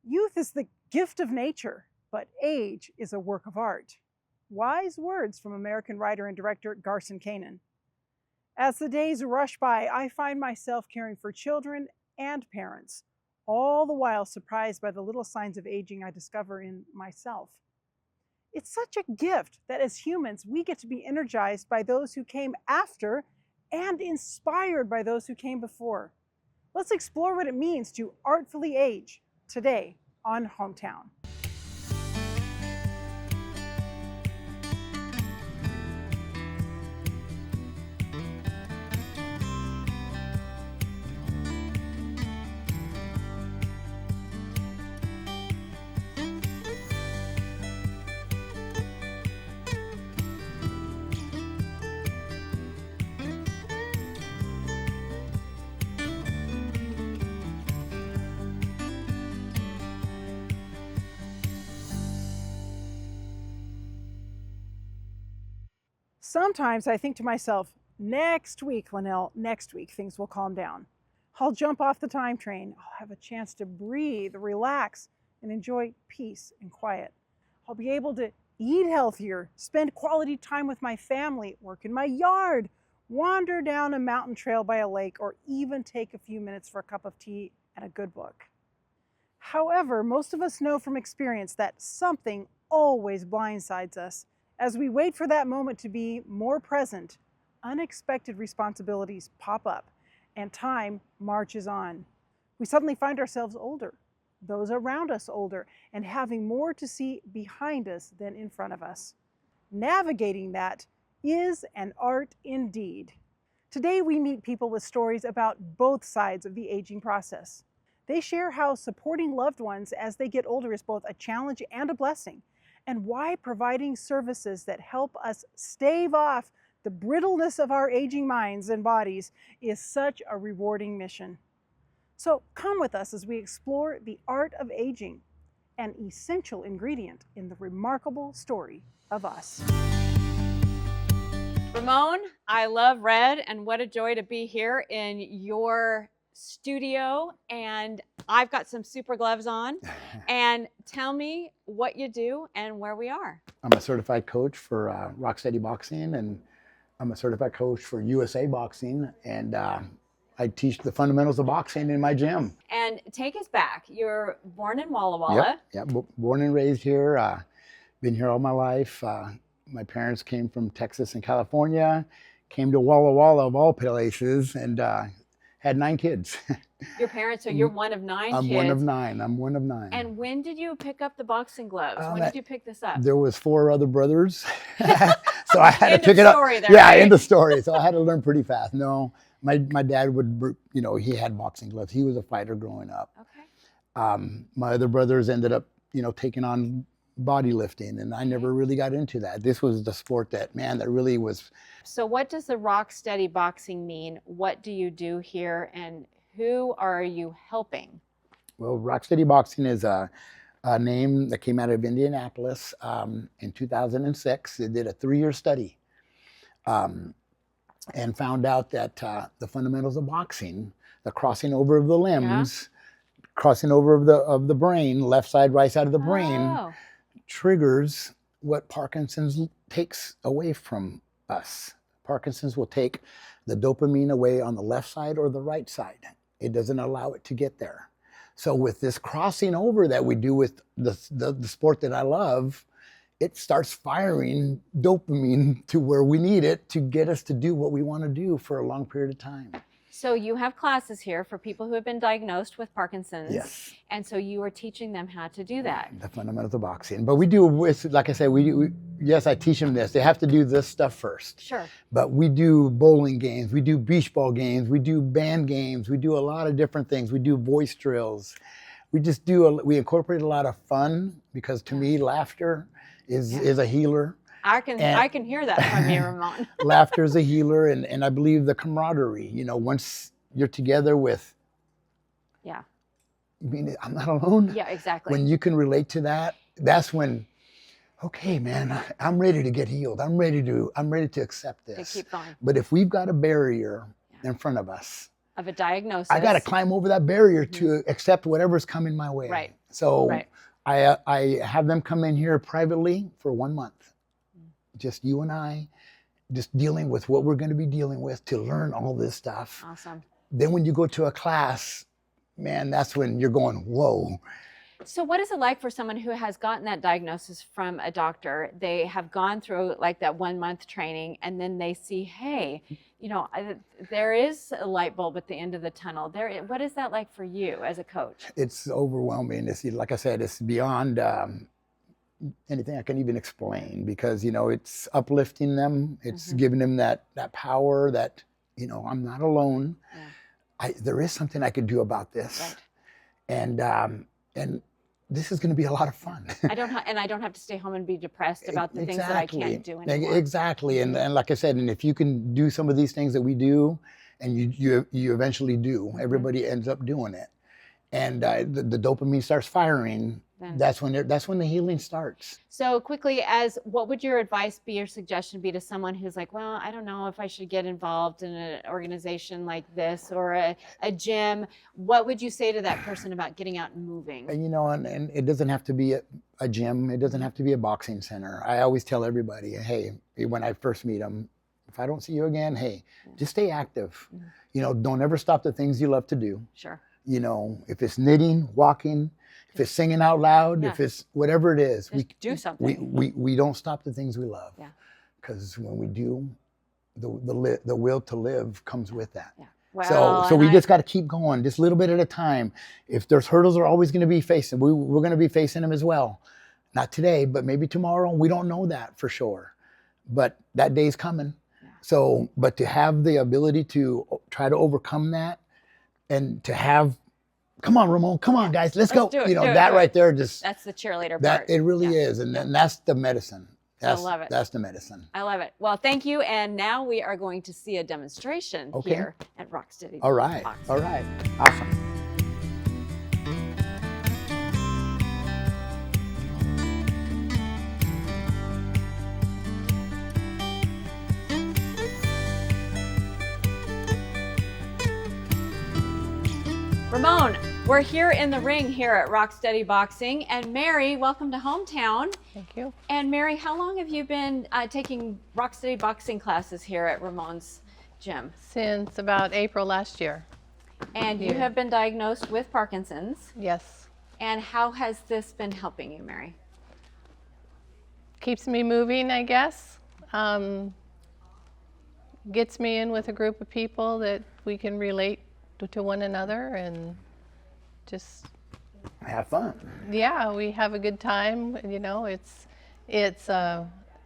Youth is the gift of nature, but age is a work of art. Wise words from American writer and director Garson Kanin. As the days rush by, I find myself caring for children and parents, all the while surprised by the little signs of aging I discover in myself. It's such a gift that as humans, we get to be energized by those who came after and inspired by those who came before. Let's explore what it means to artfully age today on Hometown. Sometimes I think to myself, next week, Linnell, next week, things will calm down. I'll jump off the time train. I'll have a chance to breathe, relax, and enjoy peace and quiet. I'll be able to eat healthier, spend quality time with my family, work in my yard, wander down a mountain trail by a lake, or even take a few minutes for a cup of tea and a good book. However, most of us know from experience that something always blindsides us. As we wait for that moment to be more present, unexpected responsibilities pop up and time marches on. We suddenly find ourselves older, those around us older, and having more to see behind us than in front of us. Navigating that is an art indeed. Today we meet people with stories about both sides of the aging process. They share how supporting loved ones as they get older is both a challenge and a blessing, and why providing services that help us stave off the brittleness of our aging minds and bodies is such a rewarding mission. So come with us as we explore the art of aging, an essential ingredient in the remarkable story of us. Ramon, I love red, and what a joy to be here in your studio. And I've got some super gloves on. And tell me what you do and where we are. I'm a certified coach for Rocksteady Boxing, and I'm a certified coach for USA Boxing, and I teach the fundamentals of boxing in my gym. And take us back. You're born in Walla Walla. Yep. Born and raised here. Been here all my life. My parents came from Texas and California, came to Walla Walla of all places, and had 9 kids. Your parents, so you're one of 9 I'm kids. one of 9. I'm one of 9. And when did you pick up the boxing gloves? When did you pick this up? There was 4 other brothers, so I had to pick it up. There, yeah, right? end of story. So I had to learn pretty fast. No, my dad would, he had boxing gloves. He was a fighter growing up. Okay. My other brothers ended up, taking on bodybuilding, and I never really got into that. This was the sport that really was. So what does the Rocksteady Boxing mean? What do you do here, and who are you helping? Well, Rocksteady Boxing is a name that came out of Indianapolis in 2006. They did a 3-year study and found out that the fundamentals of boxing, the crossing over of the limbs, crossing over of the brain, left side, right side of the brain, triggers what Parkinson's takes away from us. Parkinson's will take the dopamine away on the left side or the right side. It doesn't allow it to get there. So with this crossing over that we do with the sport that I love, it starts firing dopamine to where we need it to get us to do what we want to do for a long period of time. So you have classes here for people who have been diagnosed with Parkinson's. Yes. And so you are teaching them how to do that. The fundamentals of boxing. But we do, like I said, yes, I teach them this. They have to do this stuff first. Sure. But we do bowling games. We do beach ball games. We do band games. We do a lot of different things. We do voice drills. We incorporate a lot of fun, because to me, laughter is a healer. I can hear that from you, Ramon. Laughter is a healer, and I believe the camaraderie. Once you're together with. Yeah. You mean I'm not alone? Yeah, exactly. When you can relate to that, that's when, okay, man, I'm ready to get healed. I'm ready to accept this. To keep going. But if we've got a barrier in front of us, of a diagnosis. I got to climb over that barrier to accept whatever's coming my way. Right. So Right. I have them come in here privately for 1 month. Just you and I, just dealing with what we're going to be dealing with to learn all this stuff. Awesome. Then when you go to a class, man, that's when you're going, whoa. So what is it like for someone who has gotten that diagnosis from a doctor? They have gone through like that 1 month training, and then they see, hey, there is a light bulb at the end of the tunnel. What is that like for you as a coach? It's overwhelming. Like I said, it's beyond anything I can even explain, because, it's uplifting them. It's giving them that power that, I'm not alone. Yeah. There is something I can do about this. Right. And this is going to be a lot of fun. I don't have to stay home and be depressed about the things that I can't do anymore. Exactly. And like I said, and if you can do some of these things that we do, and you eventually do, everybody ends up doing it. And the dopamine starts firing. Then. That's when the healing starts. So quickly, what would your advice be or suggestion be to someone who's like, well, I don't know if I should get involved in an organization like this or a gym? What would you say to that person about getting out and moving? And it doesn't have to be a gym. It doesn't have to be a boxing center. I always tell everybody, hey, when I first meet them, if I don't see you again, hey, just stay active. Don't ever stop the things you love to do. Sure. If it's knitting, walking, if it's singing out loud, if it's whatever it is, just do something. We don't stop the things we love. Yeah. Because when we do, the will to live comes with that. Yeah. Well, so we just got to keep going, just a little bit at a time. If there's hurdles, are always going to be facing. We're going to be facing them as well. Not today, but maybe tomorrow. We don't know that for sure, but that day's coming. Yeah. So, but to have the ability to try to overcome that, and to have, come on, Ramon, come on, guys, let's go. Do it, right there, just that's the cheerleader that part. it really is, and then that's the medicine. I love it. That's the medicine. I love it. Well, thank you. And now we are going to see a demonstration here at Rocksteady. All right. Boxing. All right. Awesome. Ramon, we're here in the ring here at Rocksteady Boxing, and Mary, welcome to hometown. Thank you. And Mary, how long have you been taking Rocksteady Boxing classes here at Ramon's gym? Since about April last year. And you have been diagnosed with Parkinson's. Yes. And how has this been helping you, Mary? Keeps me moving, I guess. Gets me in with a group of people that we can relate to one another, and just have fun. Yeah, we have a good time. It's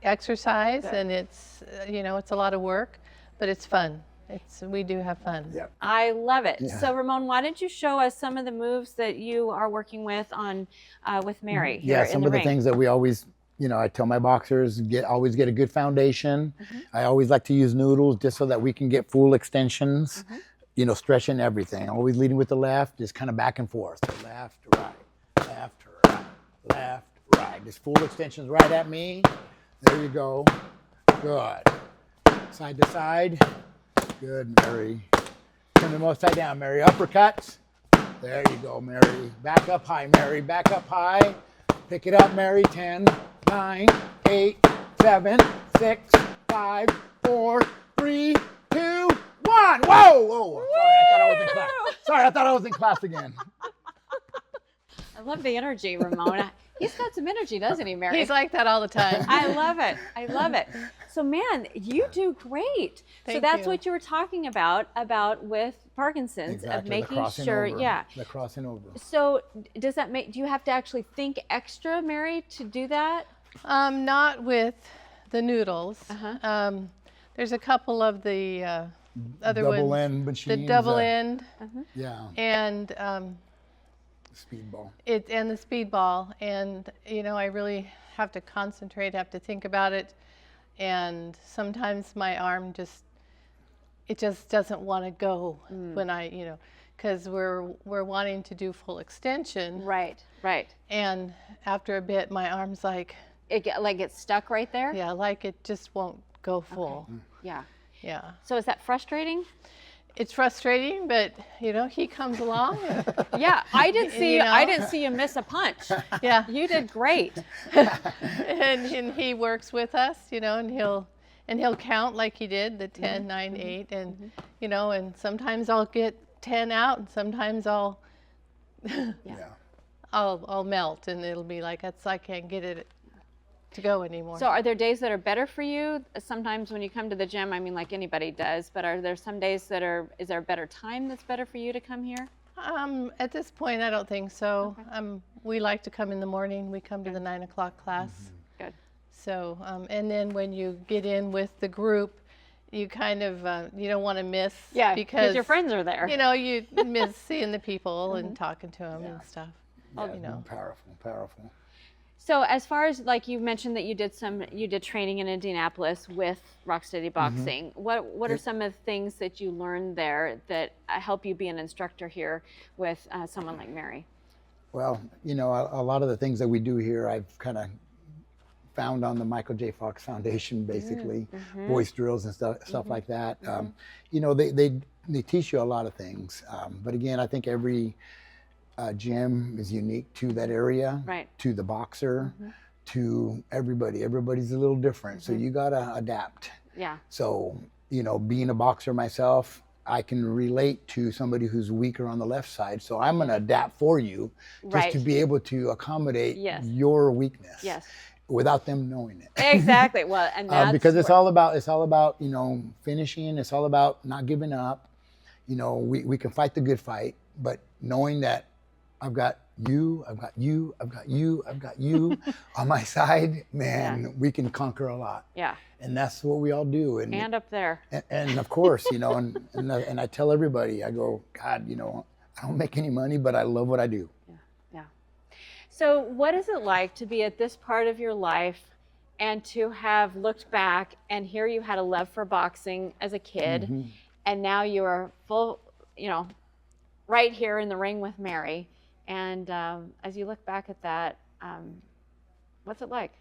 exercise. Good. And it's it's a lot of work, but it's fun. We do have fun. Yep. I love it. Yeah. So Ramon, why don't you show us some of the moves that you are working with with Mary here in the ring? Some of the things that we always, I tell my boxers, always get a good foundation. I always like to use noodles just so that we can get full extensions. Stretching everything. Always leading with the left, just kind of back and forth. Left, right, left, right, left, right. Just full extensions right at me. There you go. Good. Side to side. Good, Mary. Turn them upside down, Mary. Uppercuts. There you go, Mary. Back up high, Mary. Back up high. Pick it up, Mary. 10, 9, 8, 7, 6, 5, 4, 3, 2, 1. Whoa! Sorry, I thought I was in class again. I love the energy, Ramona. He's got some energy, doesn't he, Mary? He's like that all the time. I love it. I love it. So, man, you do great. Thank so that's you. what you were talking about with Parkinson's, Exactly, of making sure, the crossing over. So, do you have to actually think extra, Mary, to do that? Not with the noodles. There's a couple of the other double ones. end machines. The double end. Yeah. And speedball. And the speedball. And I really have to concentrate, have to think about it. And sometimes my arm just doesn't want to go when because we're wanting to do full extension. Right. And after a bit, my arm's like it gets stuck right there. Yeah, like it just won't go full. Okay. Yeah. Yeah. So is that frustrating? it's frustrating, but he comes along. Yeah, I didn't see You know? I didn't see you miss a punch. Yeah. You did great. and he works with us, and he'll count like he did the 10, 9, 8, and and sometimes I'll get 10 out, and sometimes I'll I'll melt, and it'll be like I can't get it to go anymore. So are there days that are better for you? Sometimes when you come to the gym, I mean, like anybody does, but are there some days is there a better time that's better for you to come here? At this point, I don't think so. We like to come in the morning. We come to the 9 o'clock class. Good. So, and then when you get in with the group, you kind of, you don't want to miss. Yeah, because your friends are there. You miss seeing the people and talking to them and stuff. Yeah, powerful. So as far as, like, you mentioned that you did training in Indianapolis with Rocksteady Boxing. What are some of the things that you learned there that help you be an instructor here with someone like Mary? Well, a lot of the things that we do here, I've kind of found on the Michael J. Fox Foundation, basically, voice drills and stuff like that. They teach you a lot of things. But again, I think every gym is unique to that area, right, to the boxer, to everybody. Everybody's a little different, so you gotta adapt. Yeah. So being a boxer myself, I can relate to somebody who's weaker on the left side, so I'm gonna adapt for you just to be able to accommodate your weakness. Yes. Without them knowing it. Exactly. Well, and that's because it's all about finishing. It's all about not giving up. We can fight the good fight, but knowing that I've got you on my side, man, we can conquer a lot. Yeah. And that's what we all do. And up there. And of course, and I tell everybody, I go, God, I don't make any money, but I love what I do. Yeah. So what is it like to be at this part of your life and to have looked back and here you had a love for boxing as a kid, and now you are full, right here in the ring with Mary. And as you look back at that, what's it like?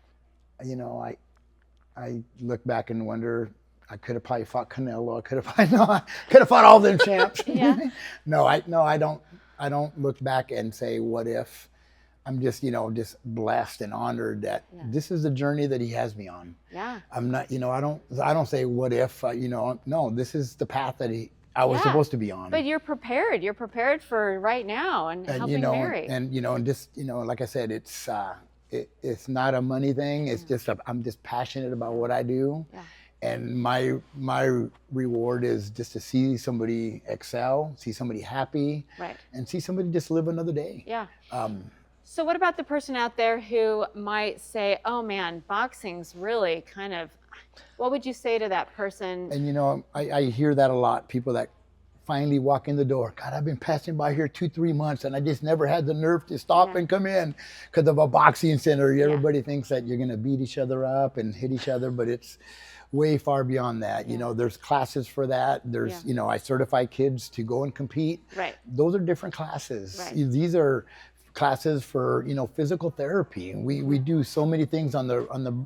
I look back and wonder, I could have probably fought Canelo. I could have fought all them champs. Yeah. No, I don't look back and say, what if? I'm just blessed and honored that this is the journey that he has me on. Yeah. I'm not, I don't say what if, no, this is the path that I was supposed to be on. But you're prepared. You're prepared for right now and helping Mary. And just like I said, it's not a money thing. It's just I'm just passionate about what I do. Yeah. And my reward is just to see somebody excel, see somebody happy, right, and see somebody just live another day. Yeah. So what about the person out there who might say, "Oh man, boxing's really kind of," what would you say to that person? And I hear that a lot. People that finally walk in the door. God, I've been passing by here 2-3 months, and I just never had the nerve to stop and come in because of a boxing center. Everybody thinks that you're gonna beat each other up and hit each other, but it's way far beyond that. There's classes for that. There's, I certify kids to go and compete. Right. Those are different classes. Right. These are classes for, physical therapy. We do so many things on the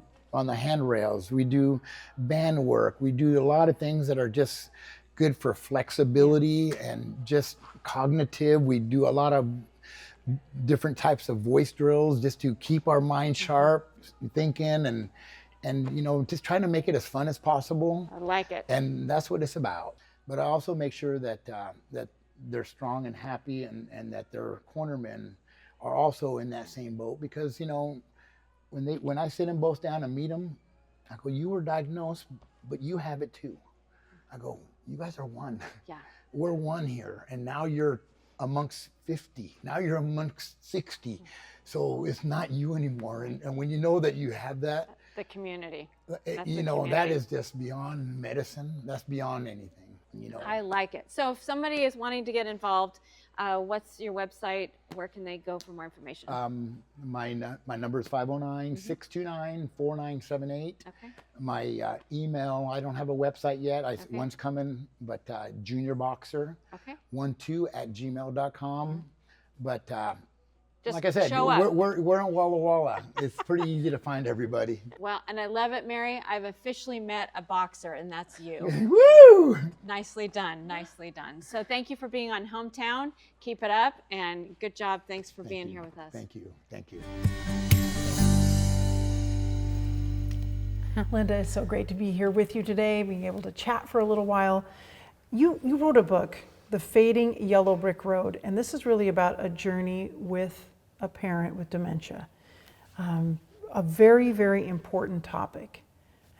handrails. We do band work. We do a lot of things that are just good for flexibility and just cognitive. We do a lot of different types of voice drills just to keep our mind sharp, thinking, and just trying to make it as fun as possible. I like it. And that's what it's about. But I also make sure that that they're strong and happy, and that their cornermen are also in that same boat, because when I sit them both down and meet them, I go, you were diagnosed, but you have it too. I go, you guys are one. Yeah. We're one here, and now you're amongst 50. Now you're amongst 60. So it's not you anymore. And when you know that you have that, the community. That is just beyond medicine. That's beyond anything. I like it. So if somebody is wanting to get involved, what's your website? Where can they go for more information? My number is 509-629-4978. Okay. My email, I don't have a website yet. One's coming, but juniorboxer12@gmail.com. But Just Like I said, show up. we're in Walla Walla. It's pretty easy to find everybody. Well, and I love it, Mary. I've officially met a boxer, and that's you. Woo! Nicely done. Nicely done. So thank you for being on Hometown. Keep it up, and good job. Thanks for being here with us. Thank you. Thank you. Linda, it's so great to be here with you today, being able to chat for a little while. You wrote a book, The Fading Yellow Brick Road, and this is really about a journey with a parent with dementia. A very, very important topic.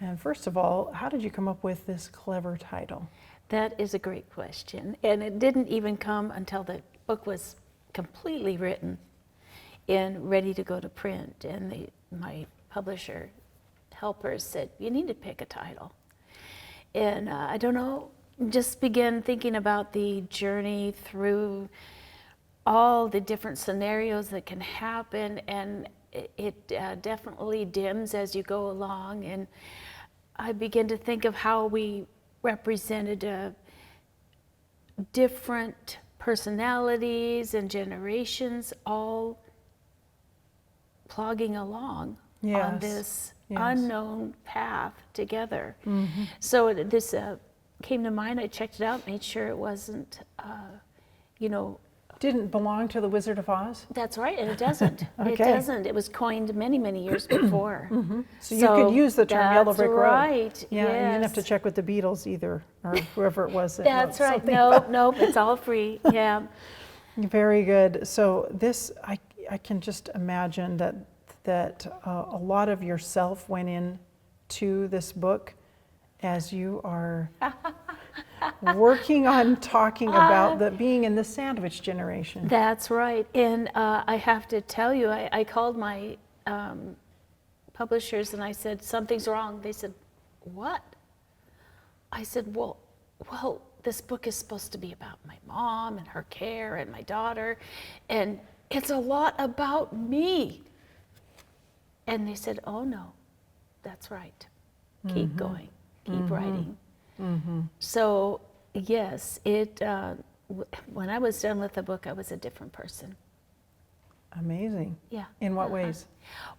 And first of all, how did you come up with this clever title? That is a great question. And it didn't even come until the book was completely written and ready to go to print. And my publisher helpers said, you need to pick a title. And I don't know, just began thinking about the journey through all the different scenarios that can happen, and it definitely dims as you go along. And I began to think of how we represented different personalities and generations all plogging along on this unknown path together. So this came to mind. I checked it out, made sure it wasn't, Didn't belong to the Wizard of Oz? That's right, and it doesn't. Okay. It doesn't. It was coined many, many years before. So you could use the term Yellow Brick Road. That's right. Yeah, you didn't have to yes. check with the Beatles either, or whoever it was. That That's wrote right. something No, about- no, it's all free. Yeah. Very good. So this, I can just imagine that a lot of yourself went into this book as you are working on talking about being in the sandwich generation. That's right. And I have to tell you, I called my publishers and I said, something's wrong. They said, what? I said, well, this book is supposed to be about my mom and her care and my daughter, and it's a lot about me. And they said, oh no, that's right. Keep going, keep writing. So yes, when I was done with the book, I was a different person. Amazing. Yeah. In what ways?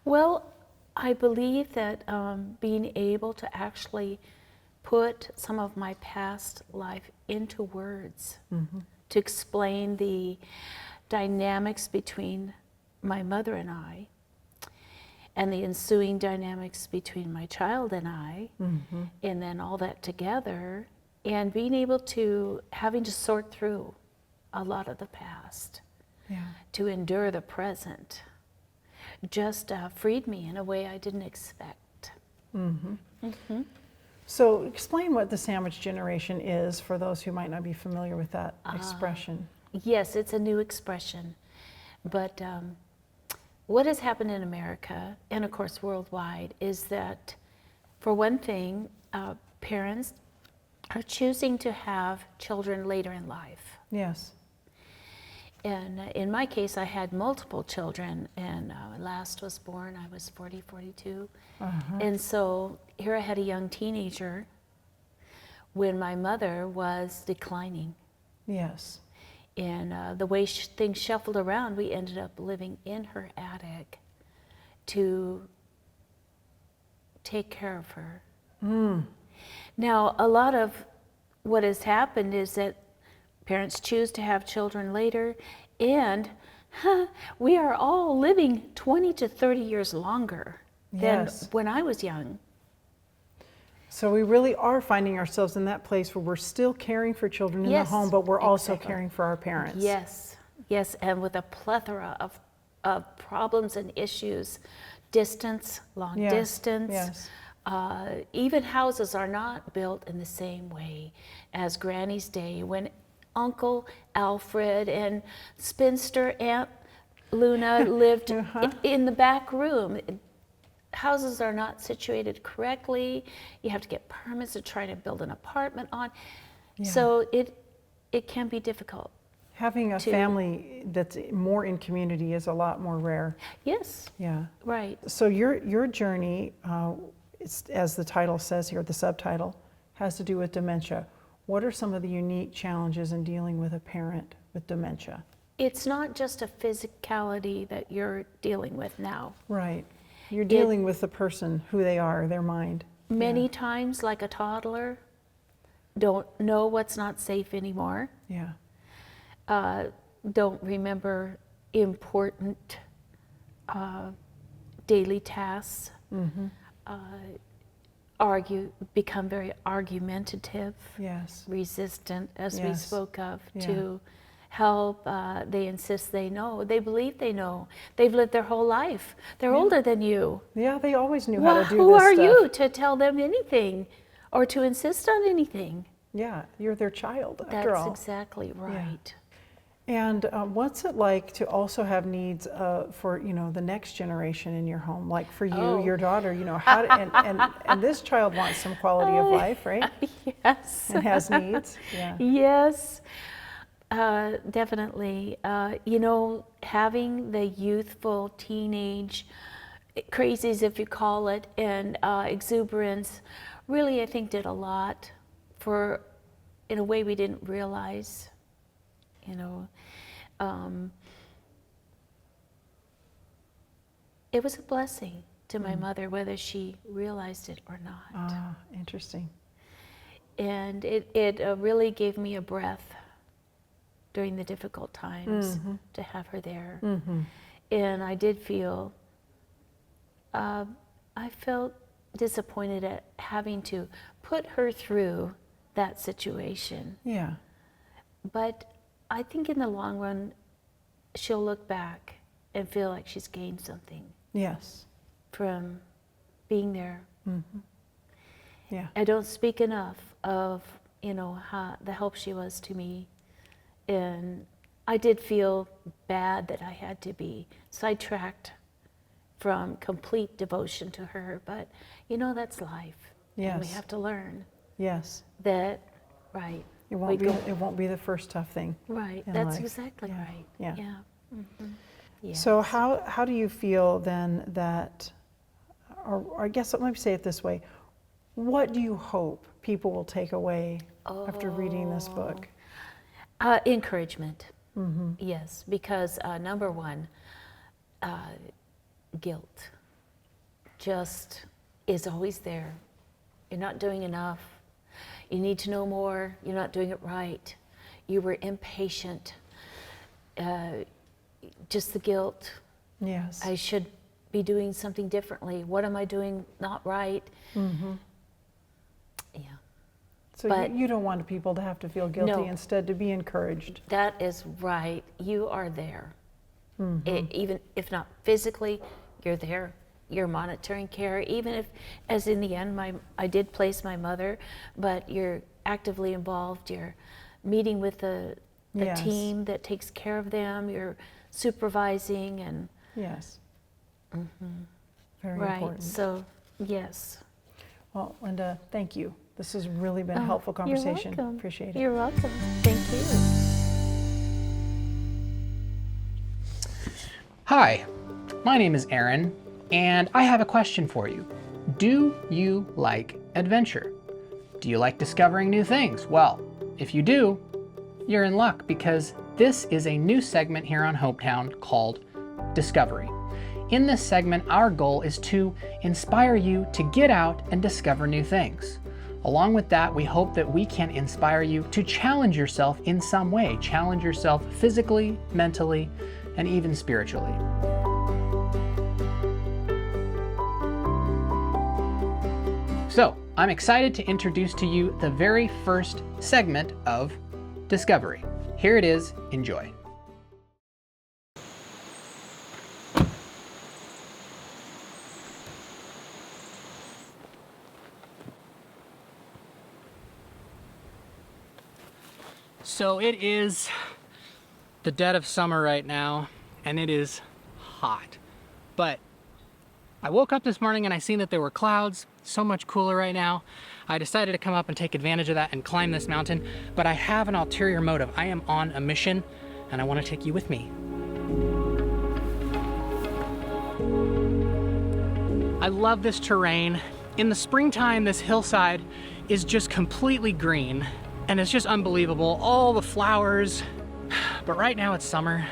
Well, I believe that being able to actually put some of my past life into words to explain the dynamics between my mother and I, and the ensuing dynamics between my child and I, and then all that together, and being able to, having to sort through a lot of the past, to endure the present, just freed me in a way I didn't expect. So explain what the sandwich generation is for those who might not be familiar with that expression. Yes, it's a new expression, but what has happened in America, and of course worldwide, is that, for one thing, parents are choosing to have children later in life. Yes. And in my case, I had multiple children, and last was born, I was 40, 42. And so here I had a young teenager when my mother was declining. Yes. And the way things shuffled around, we ended up living in her attic to take care of her. Now, a lot of what has happened is that parents choose to have children later, and we are all living 20 to 30 years longer than when I was young. So we really are finding ourselves in that place where we're still caring for children in the home, but we're also caring for our parents. Yes, yes, and with a plethora of problems and issues, distance, long distance. Yes. Even houses are not built in the same way as Granny's day, when Uncle Alfred and spinster Aunt Luna lived in the back room. Houses are not situated correctly. You have to get permits to try to build an apartment on. So it can be difficult. Having a family that's more in community is a lot more rare. Yes. Yeah. Right. So your journey, as the title says here, the subtitle, has to do with dementia. What are some of the unique challenges in dealing with a parent with dementia? it's not just a physicality that you're dealing with now. Right. You're dealing with the person, who they are, their mind. Many times, like a toddler, don't know what's not safe anymore. Yeah. Don't remember important daily tasks. Become very argumentative. Yes. Resistant, as we Yes. spoke of, Yeah. to help. They insist they know. They believe they know. They've lived their whole life. They're older than you. Yeah, they always knew how to do Who this are stuff. you to tell them anything or to insist on anything? Yeah, you're their child, after That's all. exactly right. And what's it like to also have needs for, the next generation in your home? Like for you, your daughter, how to, and this child wants some quality of life, right? Yes. And has needs. Yeah. Yes, definitely. Having the youthful teenage crazies, if you call it, and exuberance, really, I think, did a lot in a way we didn't realize. It was a blessing to my mother, whether she realized it or not. Ah, interesting. And it really gave me a breath during the difficult times to have her there. And I did feel, I felt disappointed at having to put her through that situation. Yeah. But I think in the long run, she'll look back and feel like she's gained something Yes. from being there. Yeah. I don't speak enough of, how the help she was to me. And I did feel bad that I had to be sidetracked from complete devotion to her. But, that's life. And we Yes. have to learn Yes. that, right. It won't be the first tough thing. Right, in that's life. exactly Yeah. right. Yeah. Yeah. So how do you feel then that, or I guess let me say it this way, what do you hope people will take away after reading this book? Encouragement, yes, because number one, guilt just is always there. You're not doing enough. You need to know more. You're not doing it right. You were impatient. Just the guilt. Yes. I should be doing something differently. What am I doing not right? Yeah. So but- you don't want people to have to feel guilty, No. instead to be encouraged. That is right. You are there. Even if not physically, you're there. You're monitoring care. Even if, as in the end, I did place my mother, but you're actively involved. You're meeting with the Yes. team that takes care of them. You're supervising and Yes. Very right. important. So yes. Well, Linda, thank you. This has really been a helpful conversation. You're welcome. Appreciate it. You're welcome. Thank you. Hi, my name is Aaron, and I have a question for you. Do you like adventure? Do you like discovering new things? Well, if you do, you're in luck, because this is a new segment here on Hometown called Discovery. In this segment, our goal is to inspire you to get out and discover new things. Along with that, we hope that we can inspire you to challenge yourself in some way. Challenge yourself physically, mentally, and even spiritually. So, I'm excited to introduce to you the very first segment of Discovery. Here it is, enjoy. So it is the dead of summer right now, and it is hot. But I woke up this morning and I seen that there were clouds, so much cooler right now. I decided to come up and take advantage of that and climb this mountain, but I have an ulterior motive. I am on a mission, and I want to take you with me. I love this terrain. In the springtime, this hillside is just completely green, and it's just unbelievable. All the flowers. But right now it's summer,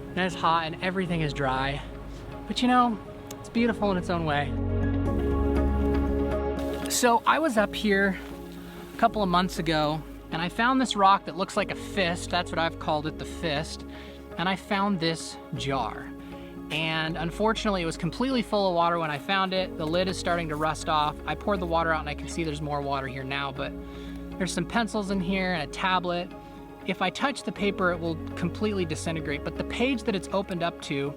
and it's hot, and everything is dry. But you know, it's beautiful in its own way. So I was up here a couple of months ago, and I found this rock that looks like a fist. That's what I've called it, the fist. And I found this jar. And unfortunately, it was completely full of water when I found it. The lid is starting to rust off. I poured the water out, and I can see there's more water here now, but there's some pencils in here and a tablet. If I touch the paper, it will completely disintegrate, but the page that it's opened up to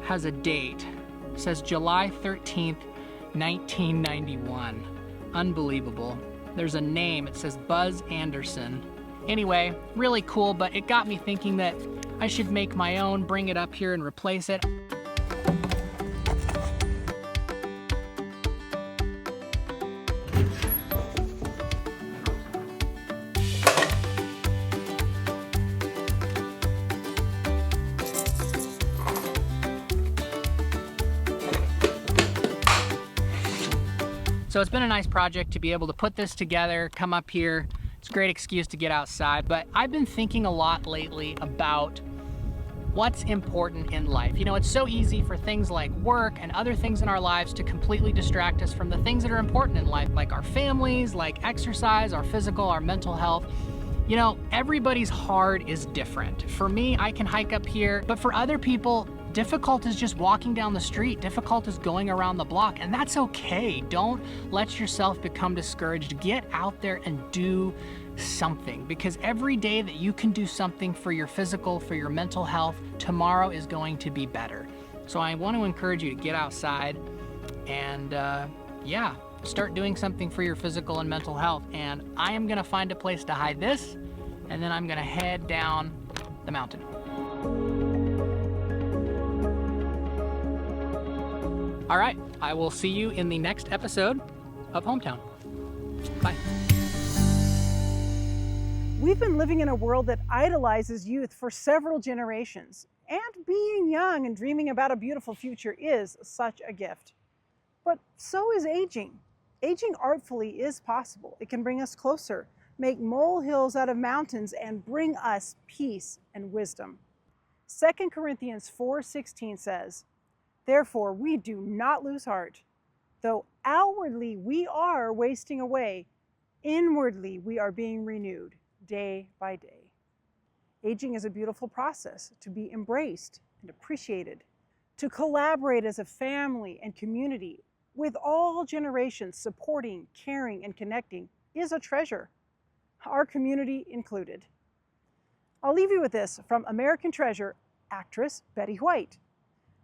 has a date. It says July 13th, 1991. Unbelievable. There's a name, it says Buzz Anderson. Anyway, really cool, but it got me thinking that I should make my own, bring it up here and replace it. So it's been a nice project to be able to put this together, come up here. It's a great excuse to get outside, but I've been thinking a lot lately about what's important in life. You know, it's so easy for things like work and other things in our lives to completely distract us from the things that are important in life, like our families, like exercise, our physical, our mental health. You know, everybody's heart is different. For me, I can hike up here, but for other people, difficult is just walking down the street. Difficult is going around the block, and that's okay. Don't let yourself become discouraged. Get out there and do something, because every day that you can do something for your physical, for your mental health, tomorrow is going to be better. So I want to encourage you to get outside and yeah, start doing something for your physical and mental health. And I am gonna find a place to hide this, and then I'm gonna head down the mountain. All right, I will see you in the next episode of Hometown. Bye. We've been living in a world that idolizes youth for several generations, and being young and dreaming about a beautiful future is such a gift. But so is aging. Aging artfully is possible. It can bring us closer, make molehills out of mountains, and bring us peace and wisdom. 2 Corinthians 4:16 says, "Therefore we do not lose heart. Though outwardly we are wasting away, inwardly we are being renewed day by day." Aging is a beautiful process to be embraced and appreciated, to collaborate as a family and community with all generations supporting, caring, and connecting is a treasure, our community included. I'll leave you with this from American Treasure actress Betty White.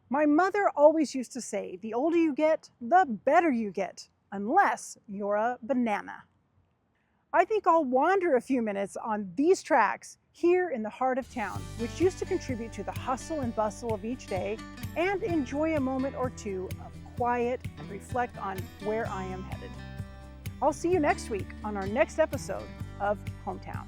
"My mother always used to say, the older you get, the better you get, unless you're a banana." I think I'll wander a few minutes on these tracks here in the heart of town, which used to contribute to the hustle and bustle of each day, and enjoy a moment or two of quiet and reflect on where I am headed. I'll see you next week on our next episode of Hometown.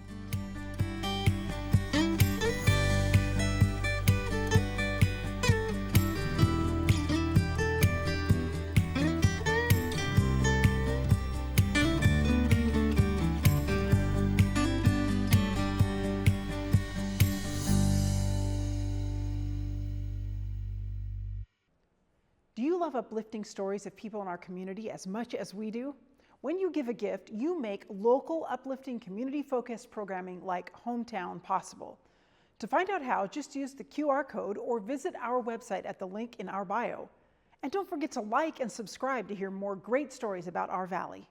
Do you love uplifting stories of people in our community as much as we do? When you give a gift, you make local, uplifting, community-focused programming like Hometown possible. To find out how, just use the QR code or visit our website at the link in our bio. And don't forget to like and subscribe to hear more great stories about our valley.